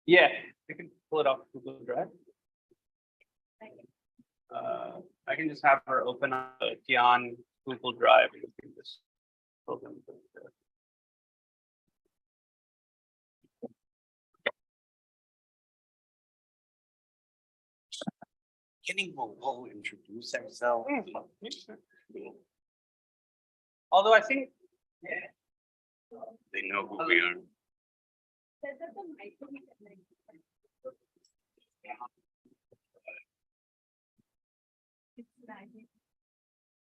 Yeah, I can pull it off Google Drive. I can just have her open up a GIAN Google Drive and we can just open it. Getting will introduce ourselves. Although I think, They know who we are.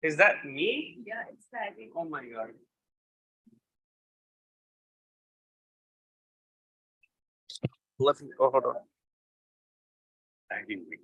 is that me? Yeah, it's tagging. Oh my God. Let me, oh, hold on. Tagging me.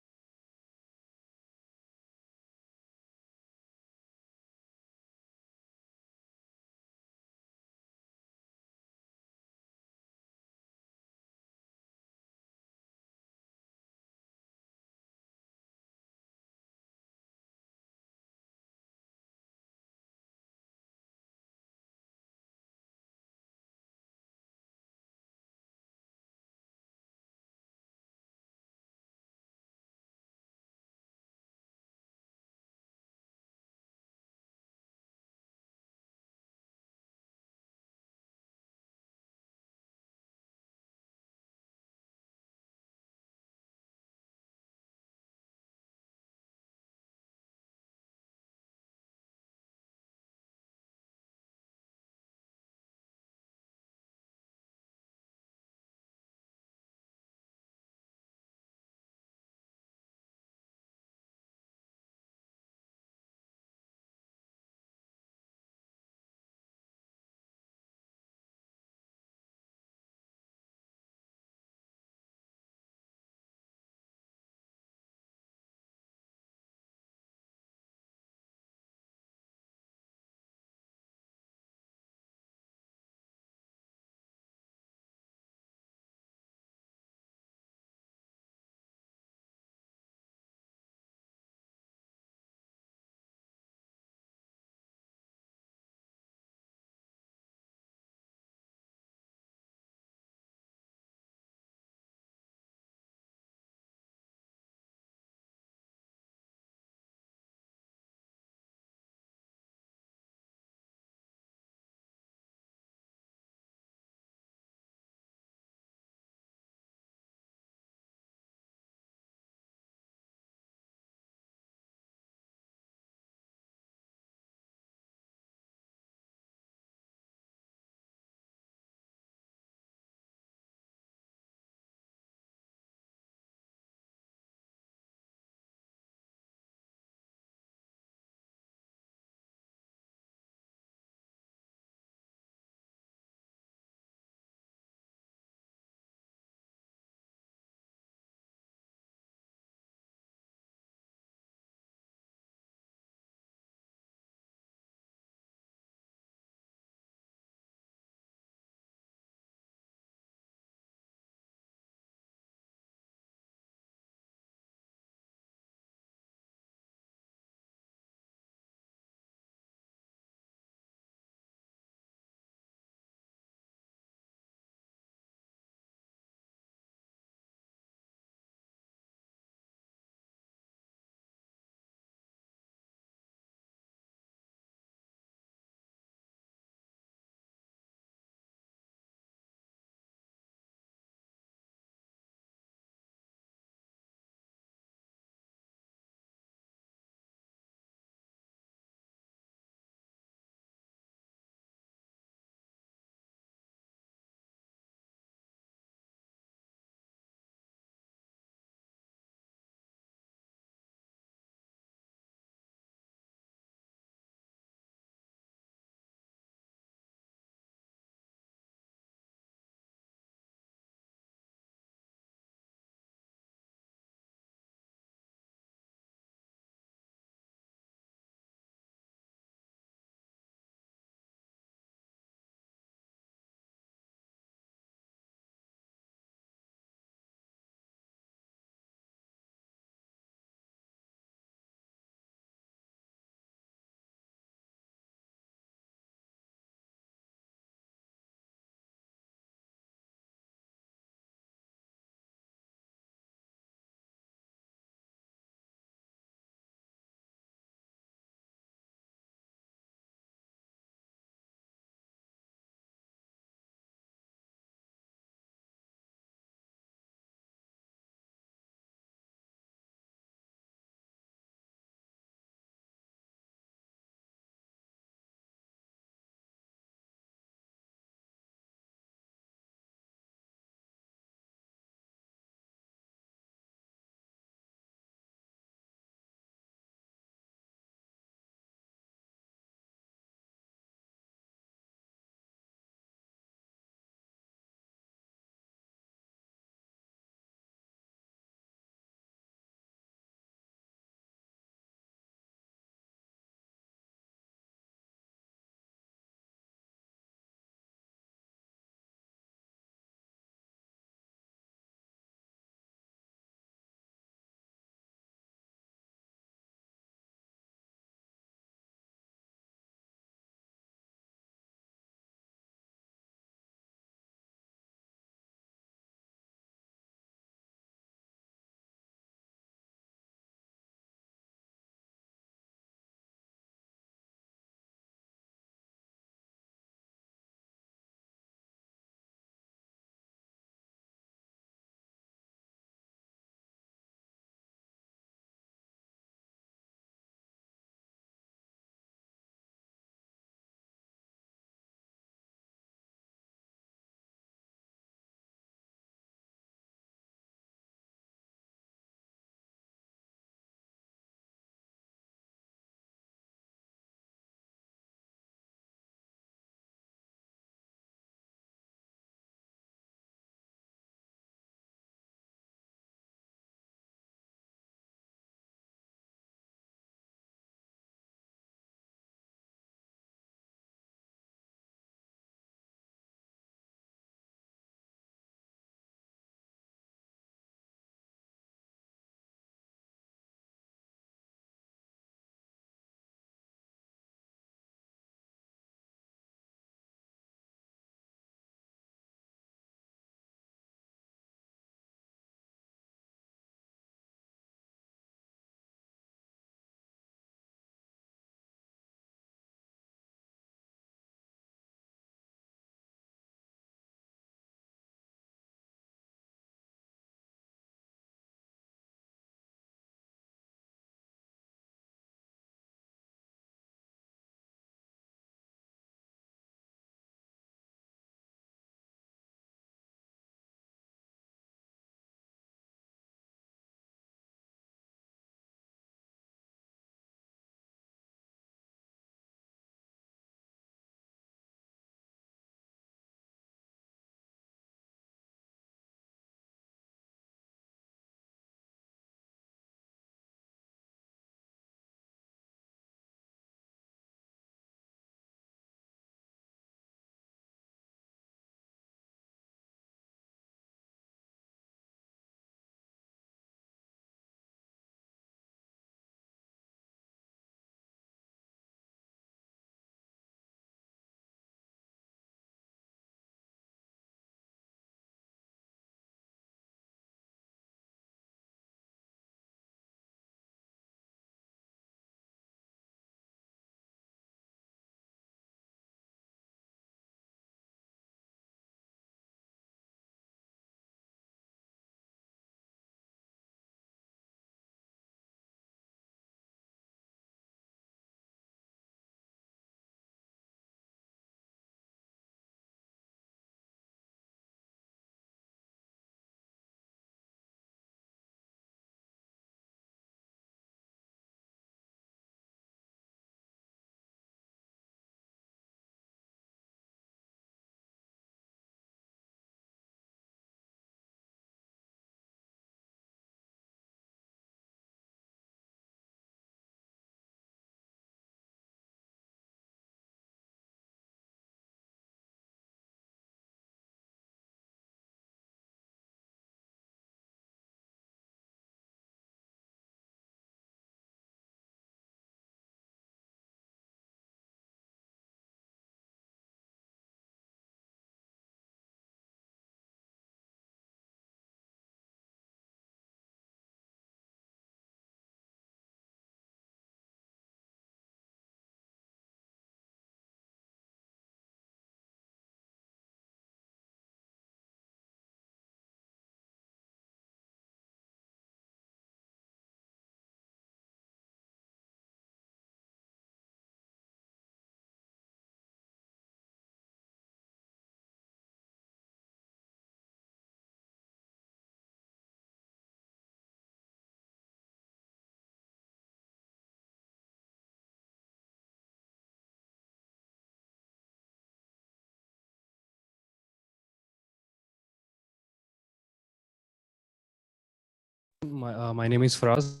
My name is Faraz.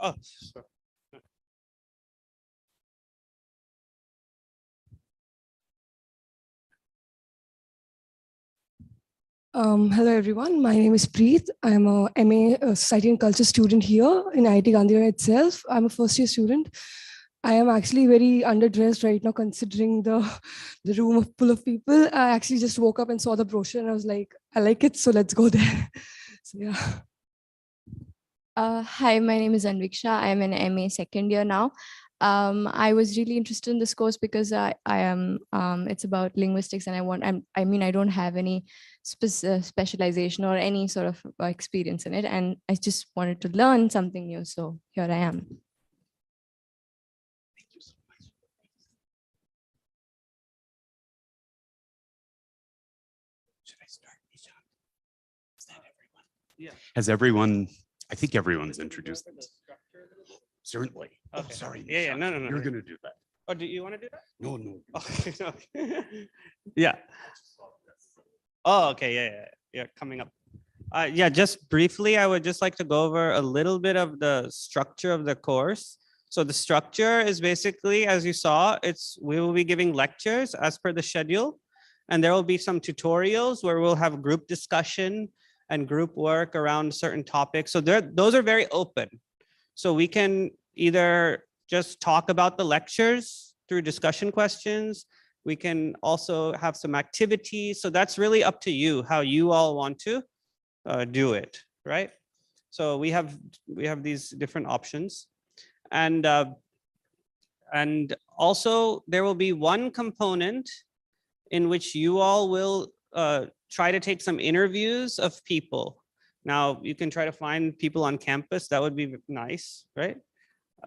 Oh, sure. Hello everyone, my name is Preet. I'm a MA Society and Culture student here in IIT Gandhinagar itself. I'm a first year student. I am actually very underdressed right now considering the room full of people. I actually just woke up and saw the brochure and I was like, I like it, so let's go there. So yeah. Hi, my name is Anviksha. I'm an MA second year now. I was really interested in this course because I am it's about linguistics and I mean I don't have any specialization or any sort of experience in it, and I just wanted to learn something new. So here I am. Thank you so much. Should I start, Nishan? Is that everyone? Yeah. Has everyone, I think everyone's introduced themselves. Certainly. Oh, Okay. sorry. Yeah, Nishan. no. You're going to do that. Oh, do you want to do that? No, no. Okay. Yeah. Oh, okay. Yeah. Coming up. Yeah, just briefly, I would just like to go over a little bit of the structure of the course. So the structure is basically, as you saw, we will be giving lectures as per the schedule. And there will be some tutorials where we'll have group discussion and group work around certain topics. So those are very open. So we can either just talk about the lectures through discussion questions. We can also have some activities. So that's really up to you, how you all want to do it, right? So we have these different options. And also there will be one component in which you all will try to take some interviews of people. Now you can try to find people on campus. That would be nice, right?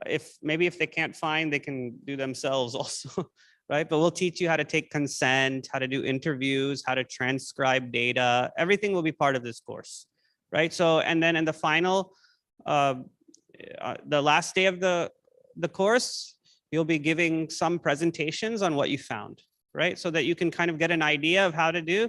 If they can't find, they can do themselves also, right? But we'll teach you how to take consent, how to do interviews, how to transcribe data. Everything will be part of this course, right? So, and then in the final, the last day of the course, you'll be giving some presentations on what you found, right? So that you can kind of get an idea of how to do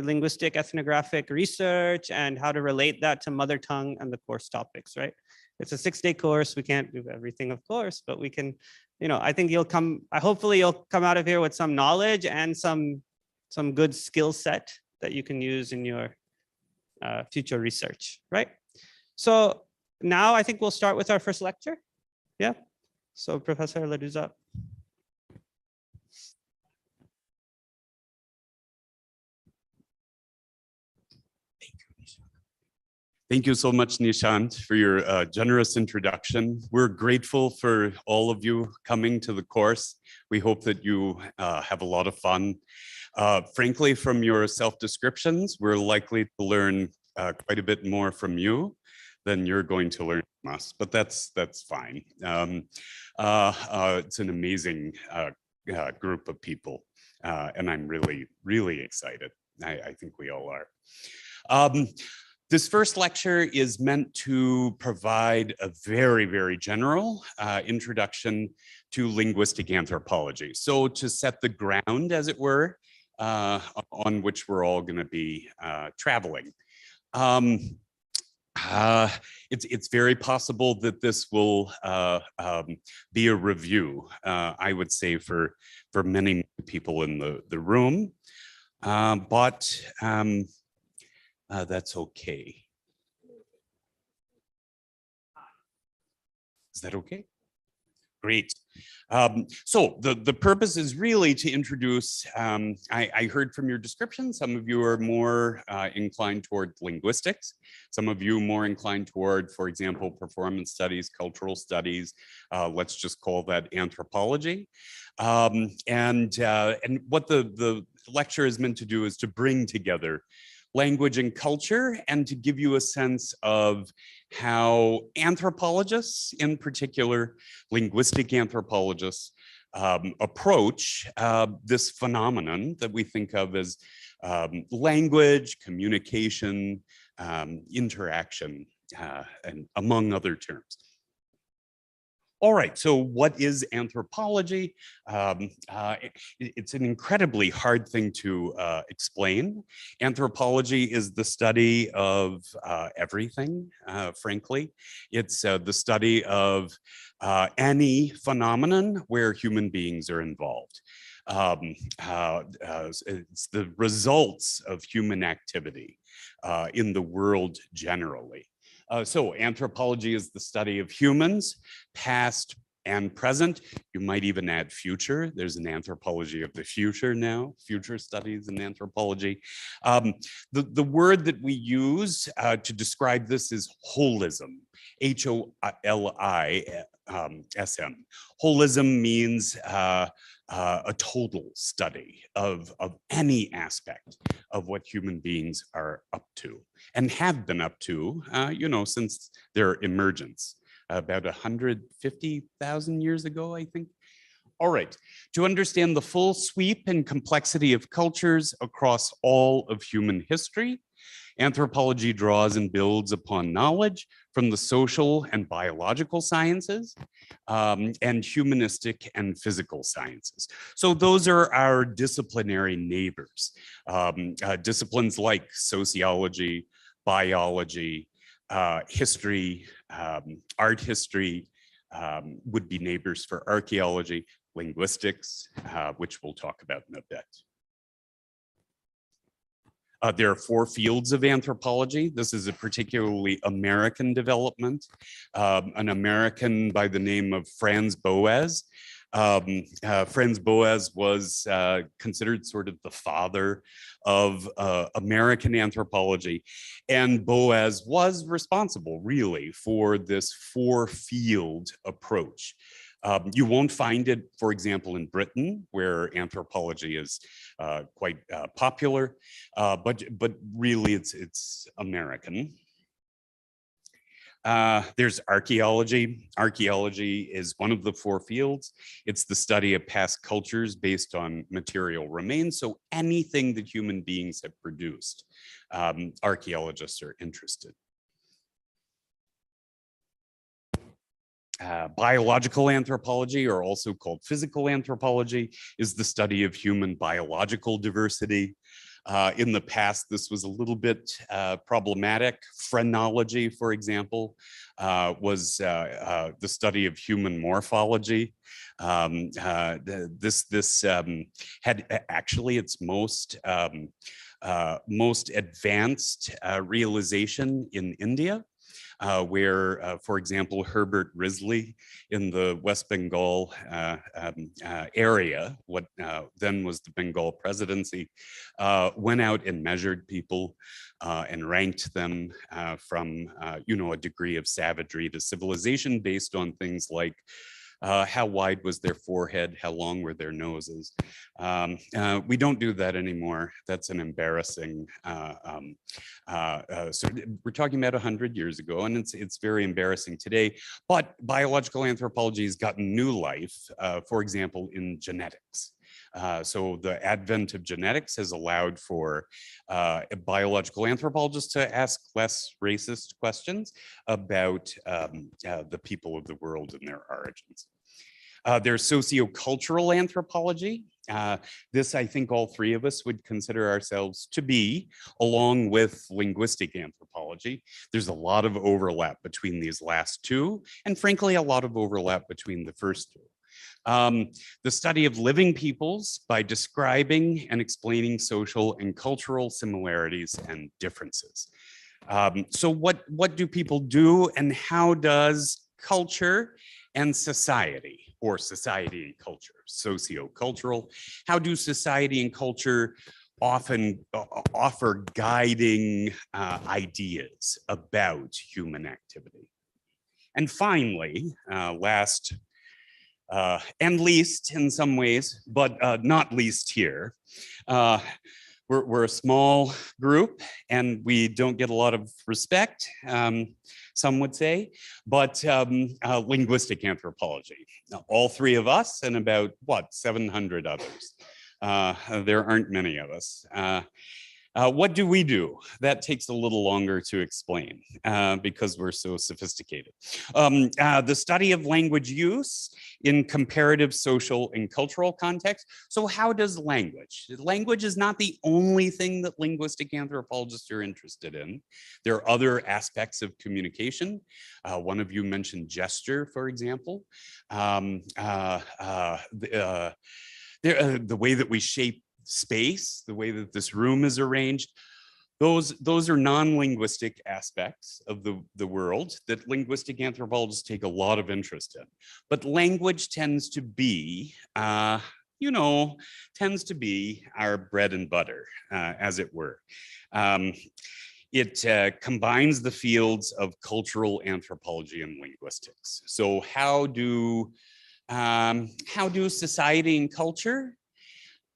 linguistic ethnographic research and how to relate that to mother tongue and the course topics, right? It's a 6-day course. We can't do everything, of course, but we can, I think hopefully you'll come out of here with some knowledge and some good skill set that you can use in your future research, right? So now I think we'll start with our first lecture. Yeah. So Professor Laduza. Thank you so much, Nishant, for your generous introduction. We're grateful for all of you coming to the course. We hope that you have a lot of fun. Frankly, from your self-descriptions, we're likely to learn quite a bit more from you than you're going to learn from us, but that's fine. It's an amazing group of people, and I'm really, really excited. I think we all are. This first lecture is meant to provide a very, very general introduction to linguistic anthropology. So to set the ground, as it were, on which we're all going to be traveling. It's very possible that this will be a review, I would say, for many people in the room, but that's okay. Is that okay? Great. So the purpose is really to introduce, I heard from your description, some of you are more inclined toward linguistics, some of you more inclined toward, for example, performance studies, cultural studies, let's just call that anthropology. And what the lecture is meant to do is to bring together language and culture and to give you a sense of how anthropologists, in particular linguistic anthropologists, approach this phenomenon that we think of as language, communication, interaction, and among other terms. All right, so what is anthropology? It's an incredibly hard thing to explain. Anthropology is the study of everything, frankly. It's the study of any phenomenon where human beings are involved. It's the results of human activity in the world generally. So anthropology is the study of humans, past and present. You might even add future. There's an anthropology of the future now, future studies in anthropology. The word that we use to describe this is holism, H-O-L-I-S-M. Holism means a total study of any aspect of what human beings are up to and have been up to, since their emergence about 150,000 years ago, I think. All right, to understand the full sweep and complexity of cultures across all of human history, anthropology draws and builds upon knowledge from the social and biological sciences, and humanistic and physical sciences. So those are our disciplinary neighbors. Disciplines like sociology, biology, history, art history would be neighbors for archaeology, linguistics, which we'll talk about in a bit. There are 4 fields of anthropology. This is a particularly American development. An American by the name of Franz Boas. Franz Boas was considered sort of the father of American anthropology. And Boas was responsible really for this 4-field approach. You won't find it, for example, in Britain, where anthropology is quite popular, but really it's American. There's archaeology. Archaeology is one of the 4 fields. It's the study of past cultures based on material remains. So anything that human beings have produced, archaeologists are interested. Biological anthropology, or also called physical anthropology, is the study of human biological diversity. In the past, this was a little bit problematic. Phrenology, for example, was the study of human morphology. This had actually its most advanced realization in India. Where, for example, Herbert Risley in the West Bengal area, what then was the Bengal presidency, went out and measured people and ranked them from, a degree of savagery to civilization based on things like how wide was their forehead? How long were their noses? We don't do that anymore. That's an embarrassing. So we're talking about 100 years ago, and it's very embarrassing today. But biological anthropology has gotten new life, for example, in genetics. So the advent of genetics has allowed for biological anthropologists to ask less racist questions about the people of the world and their origins. There's sociocultural anthropology. This, I think all 3 of us would consider ourselves to be, along with linguistic anthropology. There's a lot of overlap between these last 2, and frankly, a lot of overlap between the first 2. The study of living peoples by describing and explaining social and cultural similarities and differences. So what do people do, and how does culture and society, or society and culture, socio-cultural, how do society and culture often offer guiding ideas about human activity? And finally, last and least in some ways, but not least here, we're a small group and we don't get a lot of respect, some would say, but linguistic anthropology. Now, all 3 of us and about, 700 others. There aren't many of us. What do we do? That takes a little longer to explain because we're so sophisticated. The study of language use in comparative social and cultural context. So how does language? Language is not the only thing that linguistic anthropologists are interested in. There are other aspects of communication. One of you mentioned gesture, for example. The way that we shape space, the way that this room is arranged, those are non-linguistic aspects of the world that linguistic anthropologists take a lot of interest in. But language tends to be, tends to be our bread and butter, as it were. It combines the fields of cultural anthropology and linguistics. So how do society and culture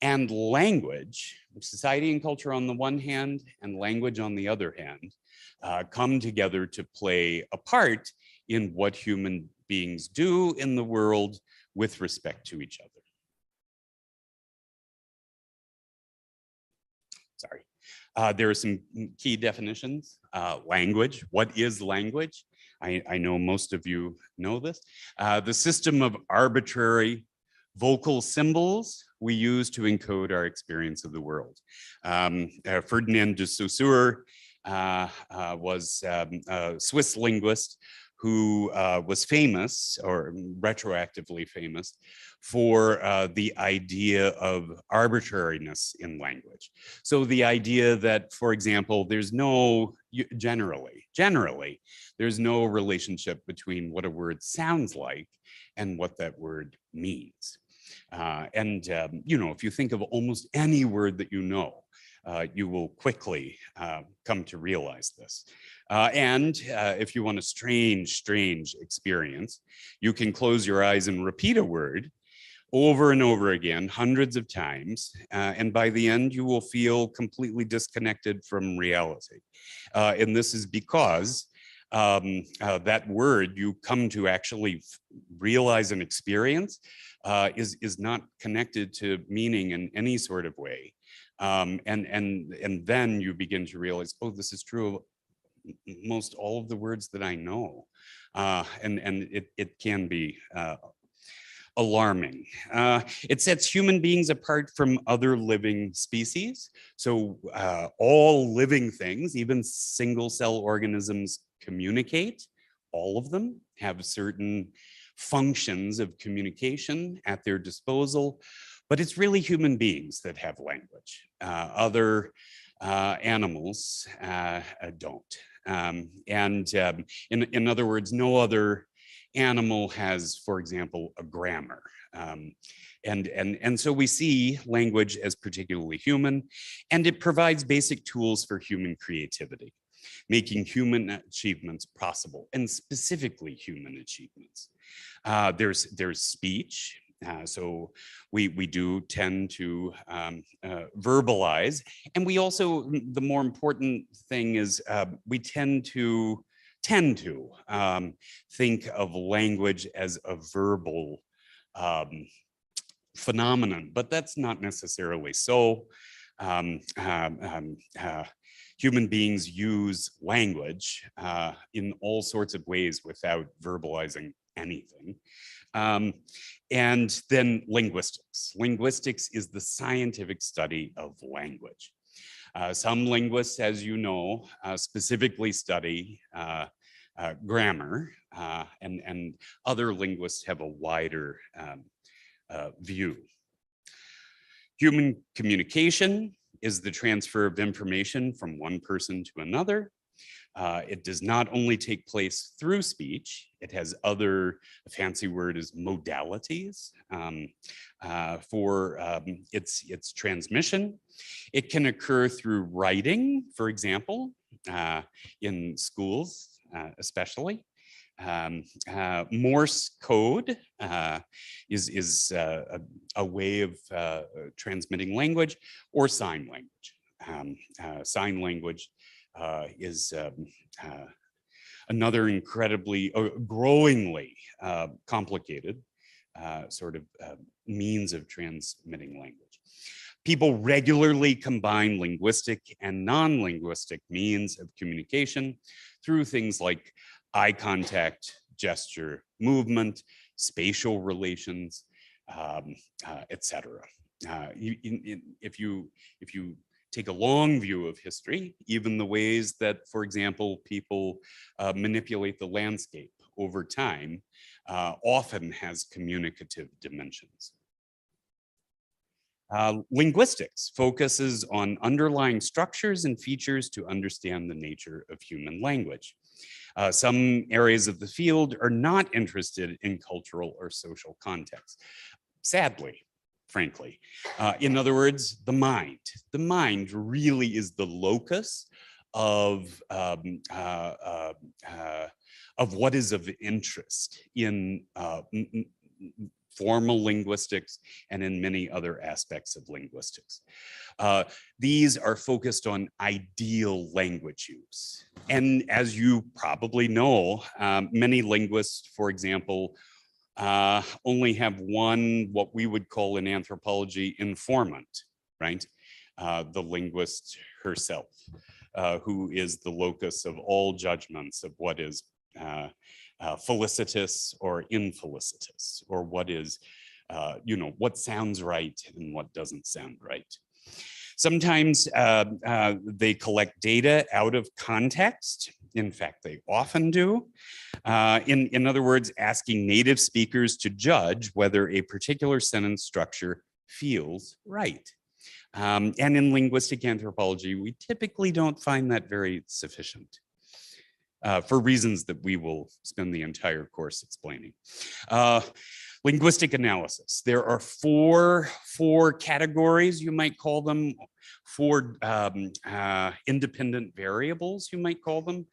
and language, society and culture on the one hand, and language on the other hand, come together to play a part in what human beings do in the world with respect to each other? Sorry. There are some key definitions. Language, what is language? I know most of you know this. The system of arbitrary vocal symbols we use to encode our experience of the world. Ferdinand de Saussure was a Swiss linguist who was famous, or retroactively famous, for the idea of arbitrariness in language. So the idea that, for example, there's no, generally, there's no relationship between what a word sounds like and what that word means. You know, if you think of almost any word that you know, you will quickly come to realize this. If you want a strange experience, you can close your eyes and repeat a word over and over again, hundreds of times. And by the end, you will feel completely disconnected from reality. And this is because that word you come to actually realize and experience is not connected to meaning in any sort of way. And then you begin to realize, oh, this is true of most all of the words that I know. And it can be alarming. It sets human beings apart from other living species. So all living things, even single cell organisms, communicate. All of them have certain functions of communication at their disposal, but it's really human beings that have language. Other animals don't. In other words, no other animal has, for example, a grammar. And so we see language as particularly human, and it provides basic tools for human creativity, making human achievements possible, and specifically human achievements. There's speech. So we do tend to verbalize, and we also, the more important thing is we tend to think of language as a verbal phenomenon, but that's not necessarily so. Human beings use language in all sorts of ways without verbalizing anything. And then linguistics. Linguistics is the scientific study of language. Some linguists, as you know, specifically study grammar, and other linguists have a wider view. Human communication is the transfer of information from one person to another. It does not only take place through speech, it has other, a fancy word is modalities for its transmission. It can occur through writing, for example, in schools especially. Morse code is a way of transmitting language, or sign language. Sign language is another incredibly, growingly complicated sort of means of transmitting language. People regularly combine linguistic and non-linguistic means of communication through things like eye contact, gesture, movement, spatial relations, etc. If you take a long view of history, even the ways that, for example, people manipulate the landscape over time often has communicative dimensions. Linguistics focuses on underlying structures and features to understand the nature of human language. Some areas of the field are not interested in cultural or social context, sadly, frankly. In other words, the mind. The mind really is the locus of what is of interest in formal linguistics and in many other aspects of linguistics. These are focused on ideal language use. And as you probably know, many linguists, for example, only have one, what we would call in anthropology, informant, right? The linguist herself, who is the locus of all judgments of what is felicitous or infelicitous, or what is, what sounds right and what doesn't sound right. Sometimes they collect data out of context. In fact, they often do. In other words, asking native speakers to judge whether a particular sentence structure feels right. And in linguistic anthropology, we typically don't find that very sufficient. For reasons that we will spend the entire course explaining. Linguistic analysis. There are four categories, you might call them, four independent variables, you might call them,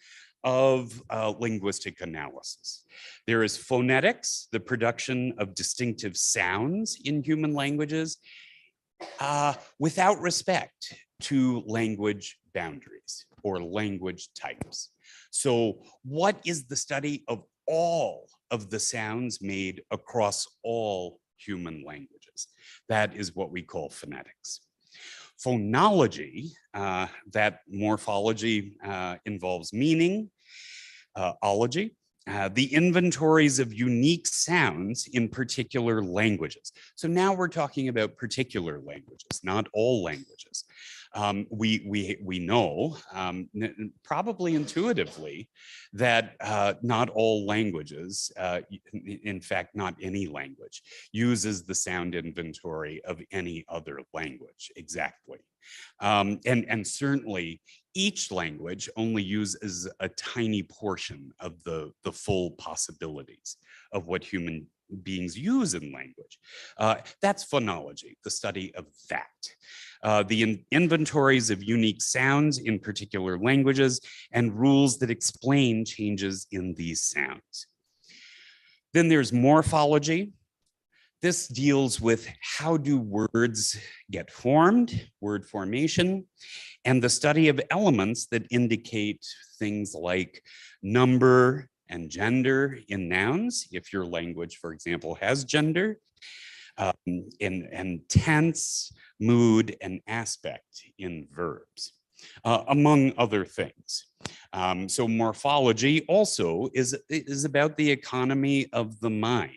of linguistic analysis. There is phonetics, the production of distinctive sounds in human languages, without respect to language boundaries or language types. So what is the study of all of the sounds made across all human languages? That is what we call phonetics. Phonology, that morphology involves meaning, ology, the inventories of unique sounds in particular languages. So now we're talking about particular languages, not all languages. We know, probably intuitively, that not all languages, in fact, not any language, uses the sound inventory of any other language exactly. And certainly each language only uses a tiny portion of the full possibilities of what human beings use in language. That's phonology, the study of that. The inventories of unique sounds in particular languages and rules that explain changes in these sounds. Then there's morphology. This deals with how do words get formed, word formation, and the study of elements that indicate things like number and gender in nouns, if your language, for example, has gender, and tense, mood, and aspect in verbs, among other things. So morphology also is about the economy of the mind.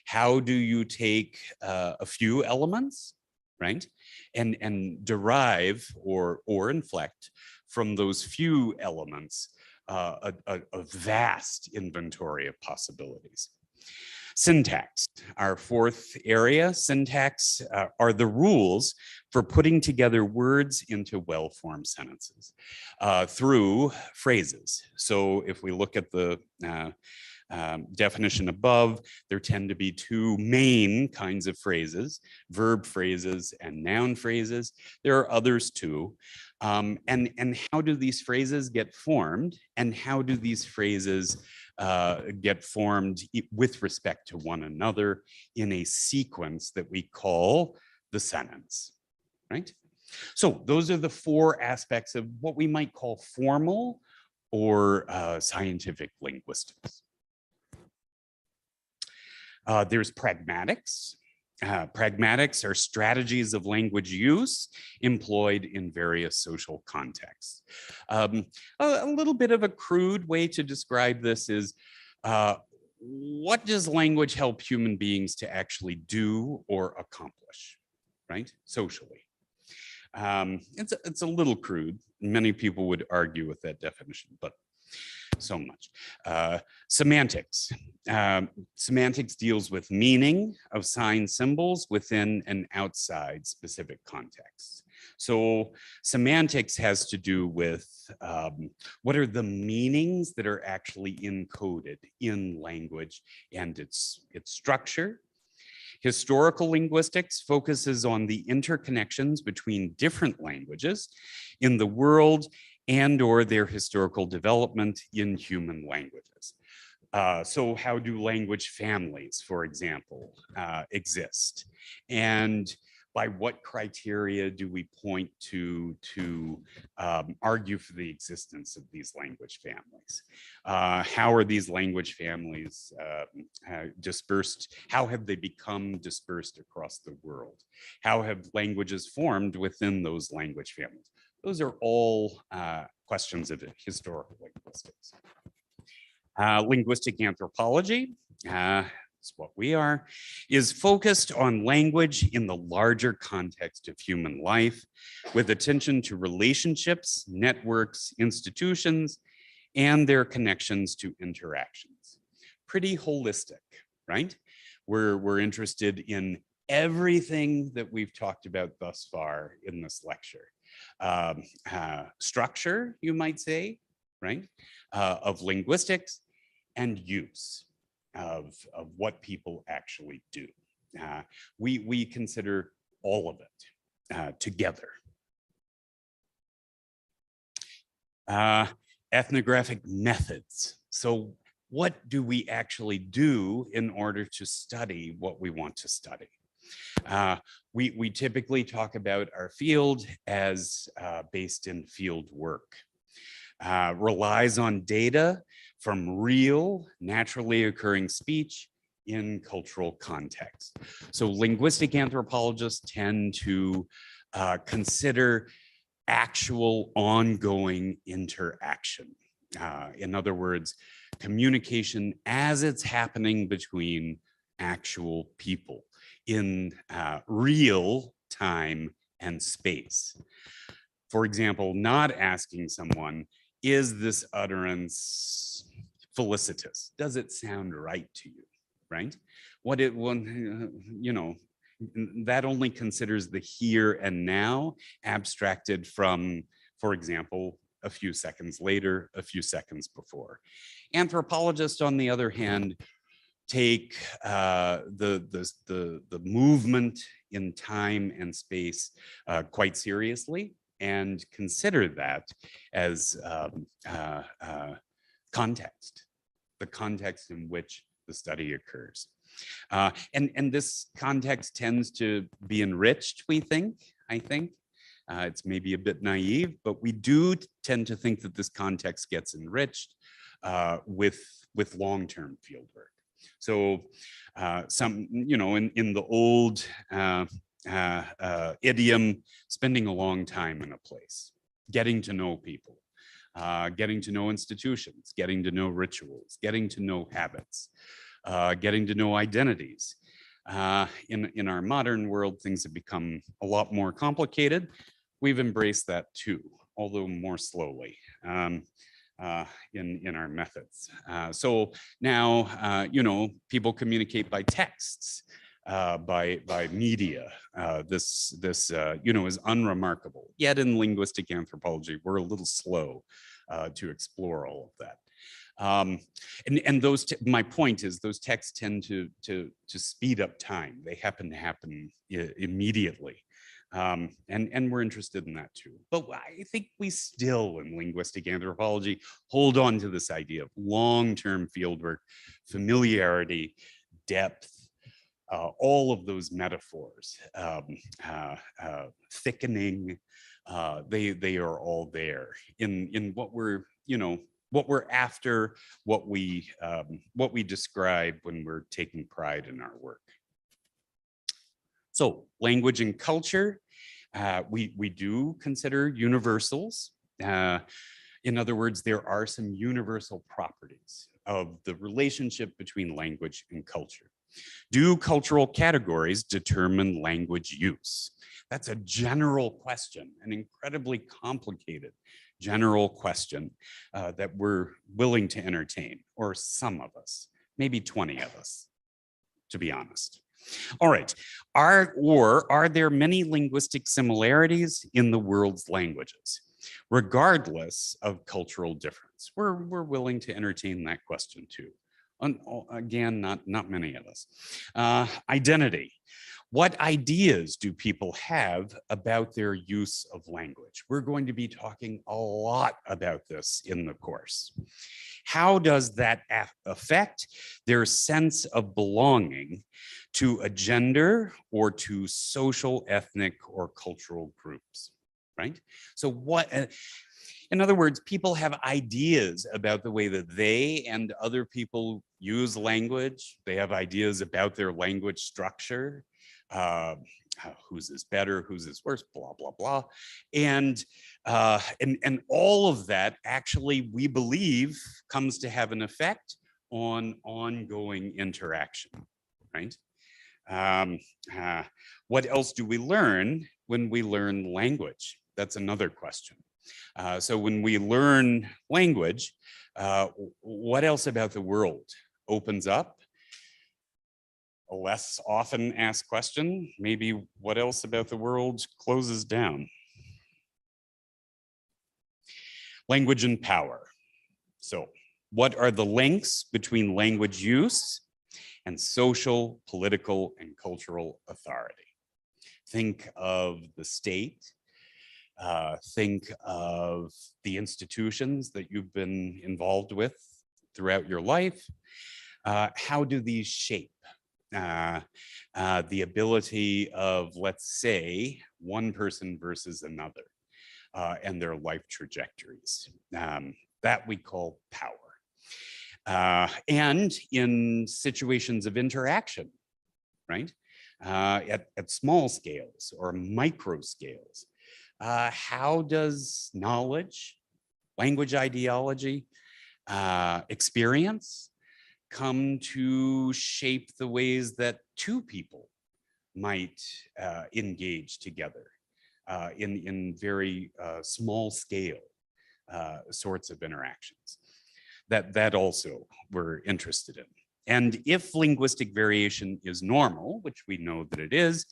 How do you take a few elements, right, and derive or inflect from those few elements a vast inventory of possibilities? Syntax, our fourth area. Syntax are the rules for putting together words into well-formed sentences through phrases. So if we look at the definition above, there tend to be two main kinds of phrases, verb phrases and noun phrases. There are others too. And how do these phrases get formed? And how do these phrases get formed with respect to one another in a sequence that we call the sentence, right? So those are the four aspects of what we might call formal or scientific linguistics. There's pragmatics. Pragmatics are strategies of language use employed in various social contexts. A little bit of a crude way to describe this is, what does language help human beings to actually do or accomplish, right, socially? It's a little crude. Many people would argue with that definition, but so much. Semantics. Semantics deals with meaning of sign symbols within and outside specific contexts. So semantics has to do with what are the meanings that are actually encoded in language and its structure. Historical linguistics focuses on the interconnections between different languages in the world and or their historical development in human languages. So how do language families, for example, exist? And by what criteria do we point to argue for the existence of these language families? How are these language families dispersed? How have they become dispersed across the world? How have languages formed within those language families? Those are all questions of historical linguistics. Linguistic anthropology, it's what we are, is focused on language in the larger context of human life, with attention to relationships, networks, institutions, and their connections to interactions. Pretty holistic, right? We're interested in everything that we've talked about thus far in this lecture. Structure, you might say, right? Of linguistics, and use of what people actually do. We consider all of it together. Ethnographic methods. So what do we actually do in order to study what we want to study? We typically talk about our field as based in field work. Relies on data from real, naturally occurring speech in cultural context. So linguistic anthropologists tend to consider actual ongoing interaction. In other words, communication as it's happening between actual people in real time and space. For example, not asking someone, is this utterance felicitous? Does it sound right to you, right? What it will, you know, that only considers the here and now, abstracted from, for example, a few seconds later, a few seconds before. Anthropologists, on the other hand, take the movement in time and space quite seriously, and consider that as context, the context in which the study occurs. And this context tends to be enriched, we think, I think. It's maybe a bit naive, but we do tend to think that this context gets enriched with long-term fieldwork. So some, you know, in the old idiom, spending a long time in a place, getting to know people, getting to know institutions, getting to know rituals, getting to know habits, getting to know identities. In our modern world, things have become a lot more complicated. We've embraced that too, although more slowly. In our methods. So now, you know, people communicate by texts, by media. This you know, is unremarkable. Yet in linguistic anthropology, we're a little slow to explore all of that. And those, my point is, those texts tend to speed up time. They happen to happen immediately. And we're interested in that too. But I think we still, in linguistic anthropology, hold on to this idea of long-term fieldwork, familiarity, depth, all of those metaphors, thickening, they are all there in what we're, you know, what we're after, what we describe when we're taking pride in our work. So language and culture, we do consider universals. In other words, there are some universal properties of the relationship between language and culture. Do cultural categories determine language use? That's a general question, an incredibly complicated general question that we're willing to entertain, or some of us, maybe 20 of us, to be honest. All right, are there many linguistic similarities in the world's languages, regardless of cultural difference? We're willing to entertain that question too. Again, not many of us. Identity. What ideas do people have about their use of language? We're going to be talking a lot about this in the course. How does that affect their sense of belonging to a gender or to social, ethnic, or cultural groups, right? So what, in other words, people have ideas about the way that they and other people use language. They have ideas about their language structure. whose is better, whose is worse, blah, blah, blah. And all of that actually, we believe, comes to have an effect on ongoing interaction, right? What else do we learn when we learn language? That's another question. So when we learn language, what else about the world opens up? A less often asked question, maybe what else about the world closes down? Language and power. So what are the links between language use and social, political, and cultural authority? Think of the state. Think of the institutions that you've been involved with throughout your life. How do these shape the ability of, let's say, one person versus another and their life trajectories? That we call power. And in situations of interaction, right? At small scales or micro scales, how does knowledge, language ideology, experience come to shape the ways that two people might engage together in very small scale sorts of interactions? That also we're interested in. And if linguistic variation is normal, which we know that it is,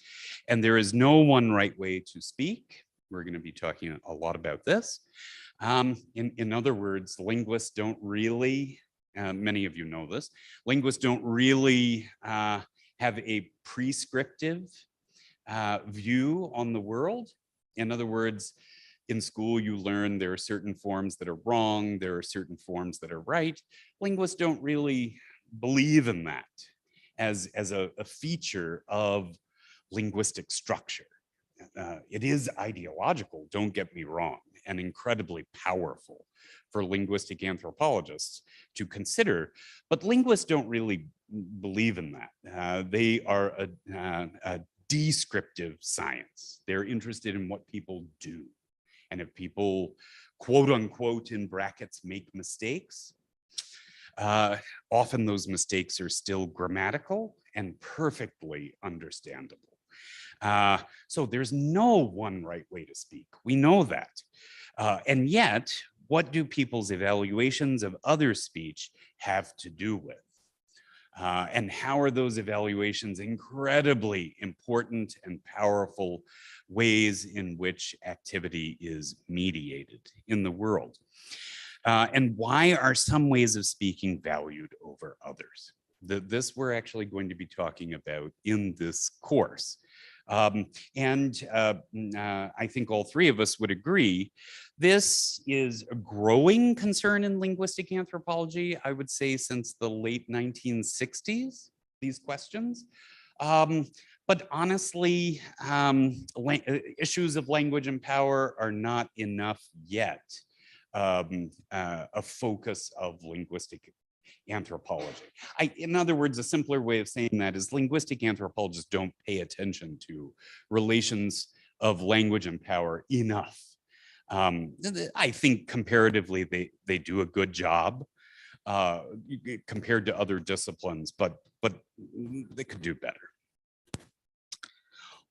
and there is no one right way to speak, we're going to be talking a lot about this. In other words, linguists don't really, many of you know this, linguists don't really have a prescriptive view on the world. In other words, in school, you learn there are certain forms that are wrong, there are certain forms that are right. Linguists don't really believe in that as a feature of linguistic structure. It is ideological, don't get me wrong, and incredibly powerful for linguistic anthropologists to consider, but linguists don't really believe in that. They are a descriptive science. They're interested in what people do. And if people, quote unquote, in brackets, make mistakes, often those mistakes are still grammatical and perfectly understandable. So there's no one right way to speak. We know that. And yet, what do people's evaluations of other speech have to do with? And how are those evaluations incredibly important and powerful ways in which activity is mediated in the world? And why are some ways of speaking valued over others? This we're actually going to be talking about in this course. I think all three of us would agree, this is a growing concern in linguistic anthropology, I would say since the late 1960s, these questions. But honestly, issues of language and power are not enough yet a focus of linguistic anthropology. In other words, a simpler way of saying that is linguistic anthropologists don't pay attention to relations of language and power enough. I think comparatively, they do a good job compared to other disciplines, but they could do better.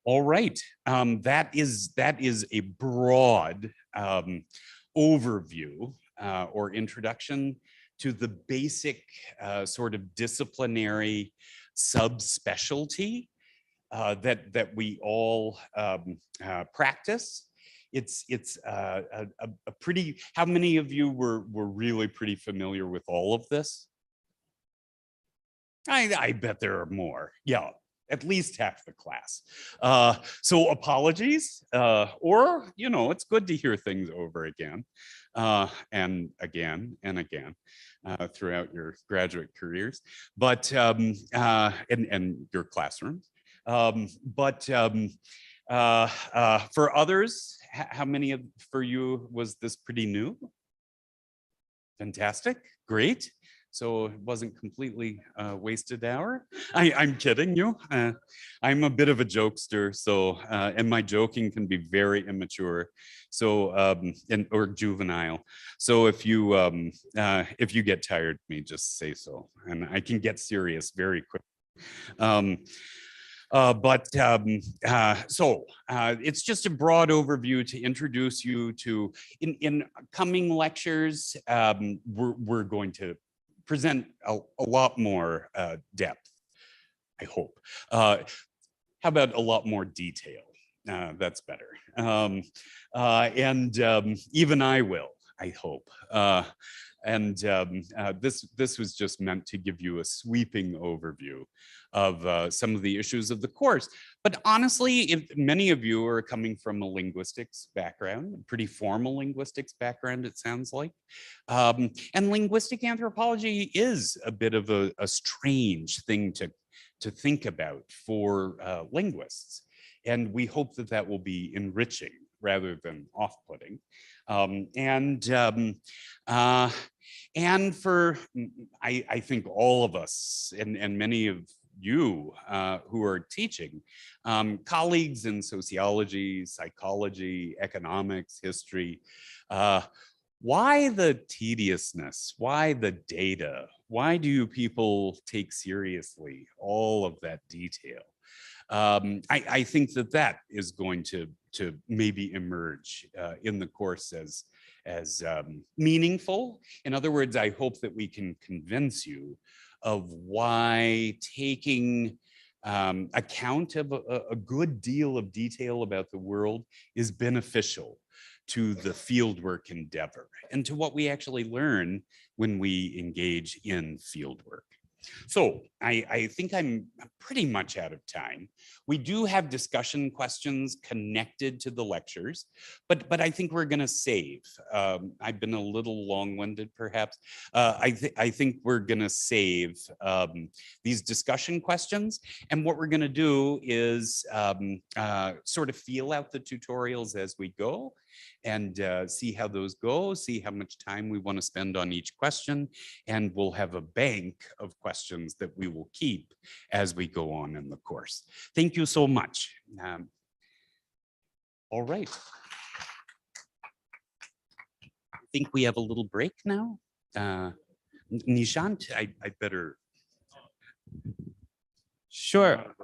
All right, that is a broad overview or introduction to the basic sort of disciplinary subspecialty that we all practice. It's a pretty, how many of you were really pretty familiar with all of this? I bet there are more. Yeah, at least half the class. So apologies, or, you know, it's good to hear things over again and again and again throughout your graduate careers, but and your classrooms. For others, how many for you was this pretty new? Fantastic, great. so it wasn't completely a wasted hour. I'm kidding you. I'm a bit of a jokester, so and my joking can be very immature, so or juvenile. So if you get tired of me, just say so, and I can get serious very quick. It's just a broad overview to introduce you to, in coming lectures, we're going to present a lot more depth, I hope. How about a lot more detail? That's better. Even I will, I hope. This was just meant to give you a sweeping overview of some of the issues of the course. But honestly, if many of you are coming from a linguistics background, a pretty formal linguistics background, it sounds like. And linguistic anthropology is a bit of a strange thing to think about for linguists. And we hope that that will be enriching rather than off-putting. And for, I think all of us and many of you who are teaching, colleagues in sociology, psychology, economics, history, why the tediousness? Why the data? Why do people take seriously all of that detail? I think that is going to maybe emerge in the course as meaningful. In other words, I hope that we can convince you of why taking account of a good deal of detail about the world is beneficial to the fieldwork endeavor and to what we actually learn when we engage in fieldwork. So I think I'm pretty much out of time. We do have discussion questions connected to the lectures, but I think we're going to save. I've been a little long-winded, perhaps. I think we're going to save these discussion questions, and what we're going to do is sort of feel out the tutorials as we go and see how those go, see how much time we want to spend on each question, and we'll have a bank of questions that we will keep as we go on in the course. Thank you so much. All right. I think we have a little break now. Nishant, I better. Sure.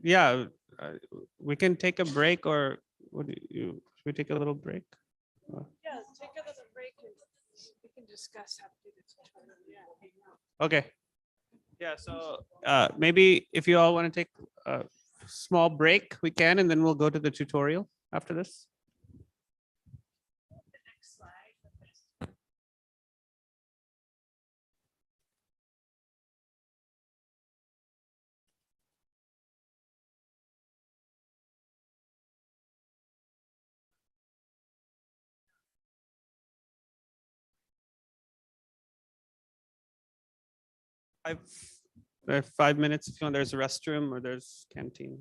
Yeah, we can take a break, or what do you, should we take a little break? Yeah, take a little break and we can discuss how to do this. Yeah. Okay. Yeah, so maybe if you all want to take a small break, we can, and then we'll go to the tutorial after this. The next slide. I have 5 minutes if you want. There's a restroom or there's canteen.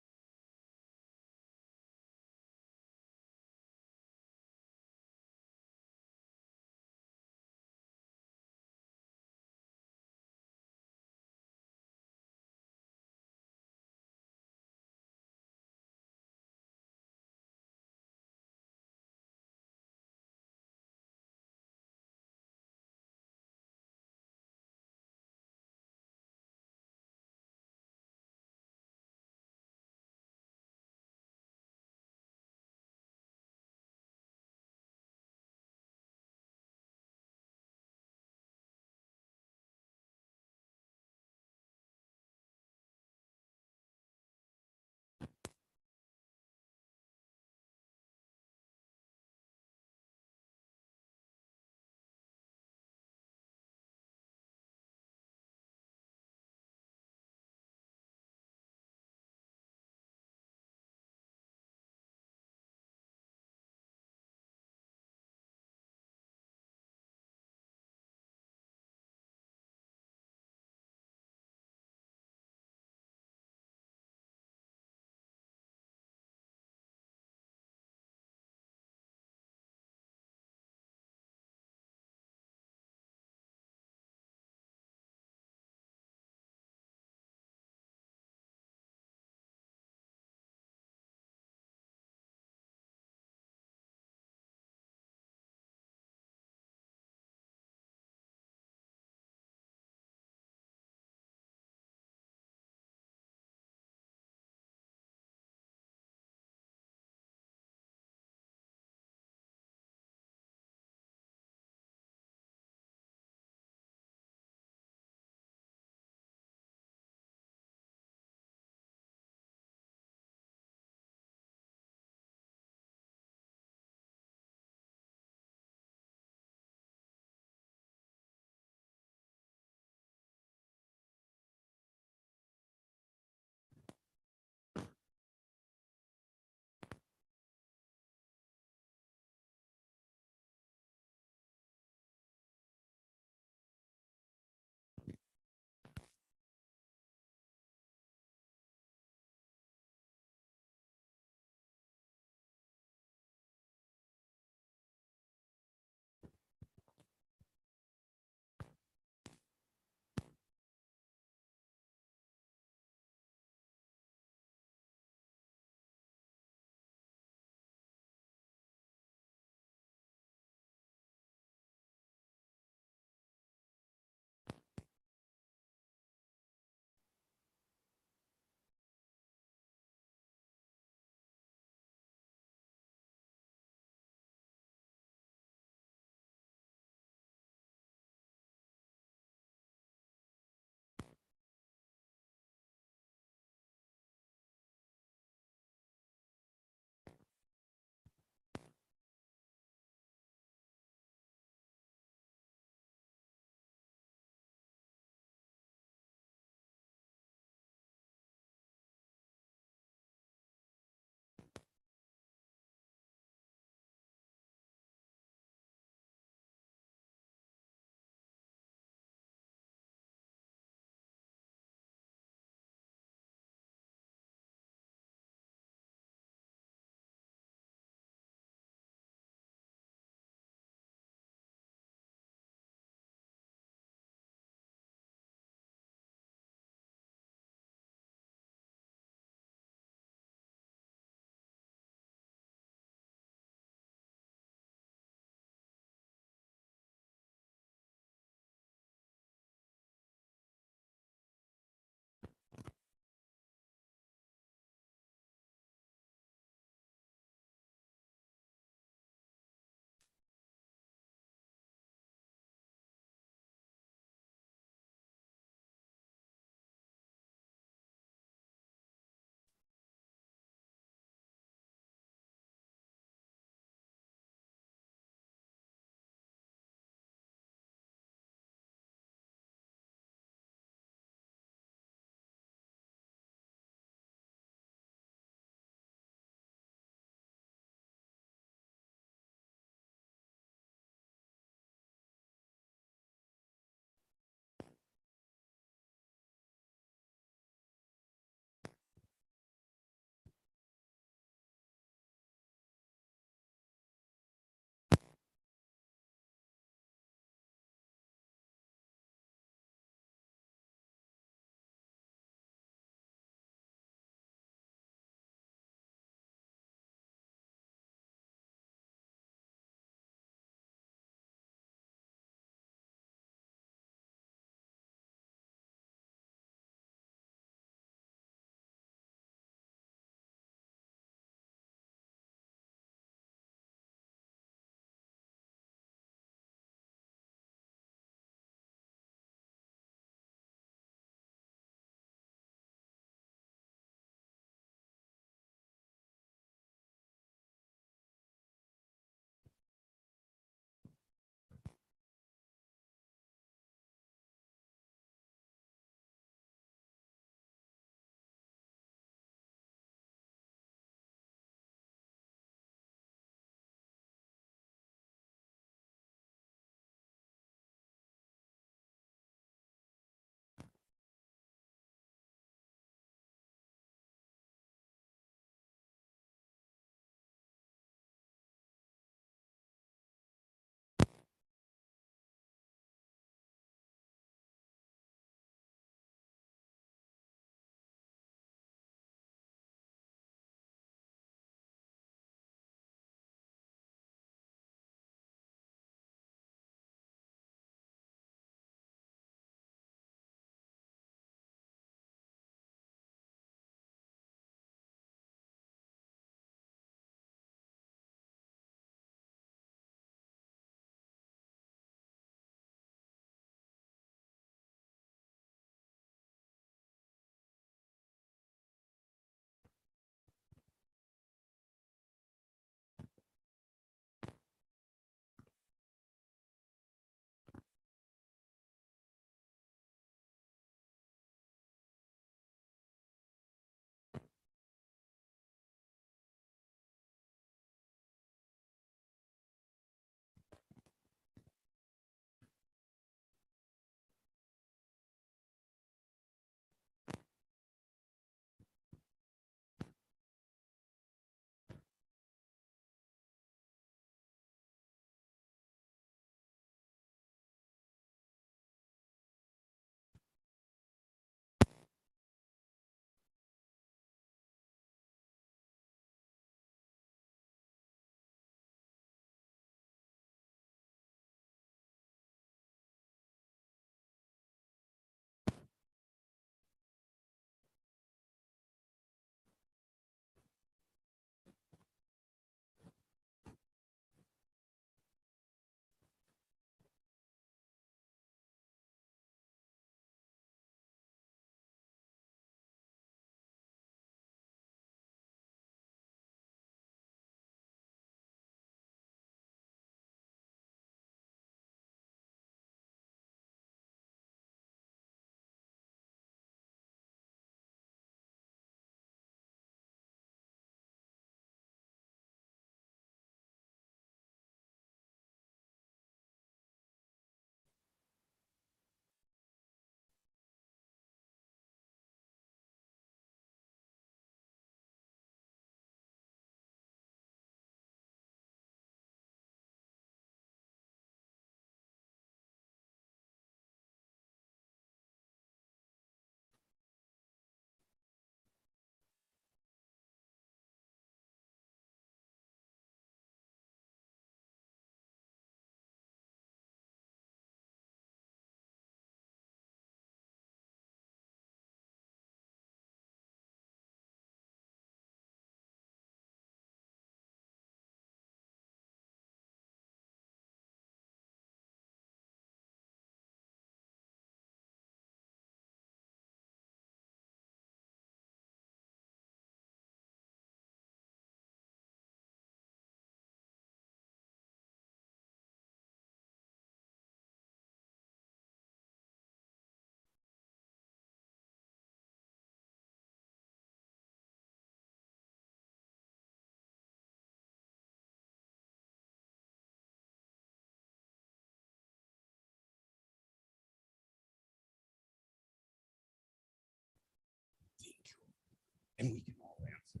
And we can all answer.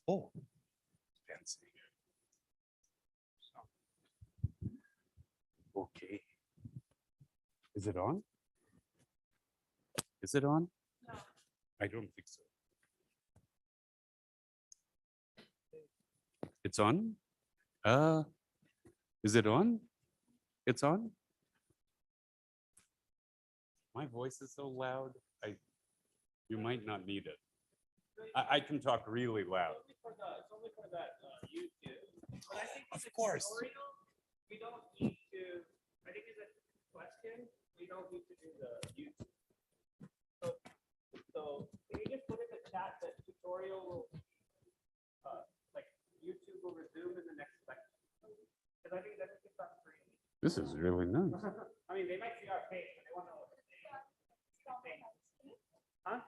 Oh, fancy. Okay. Is it on? Is it on? No. I don't think so. It's on? Is it on? It's on? My voice is so loud. You might not need it. I can talk really loud. It's only for that YouTube. But I think Of course. We don't need to, I think it's a question, we don't need to do the YouTube. So can you just put in the chat that tutorial will, like YouTube will resume in the next lecture? Because I think that's not free. This is really nice. I mean, they might see our page, but they want to know what it's saying. Huh?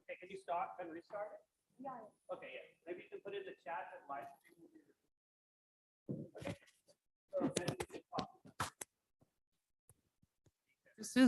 Okay, can you stop and restart it? Yeah. Okay, yeah. Maybe you can put in the chat that live stream will be. Okay. So then we can talk. This is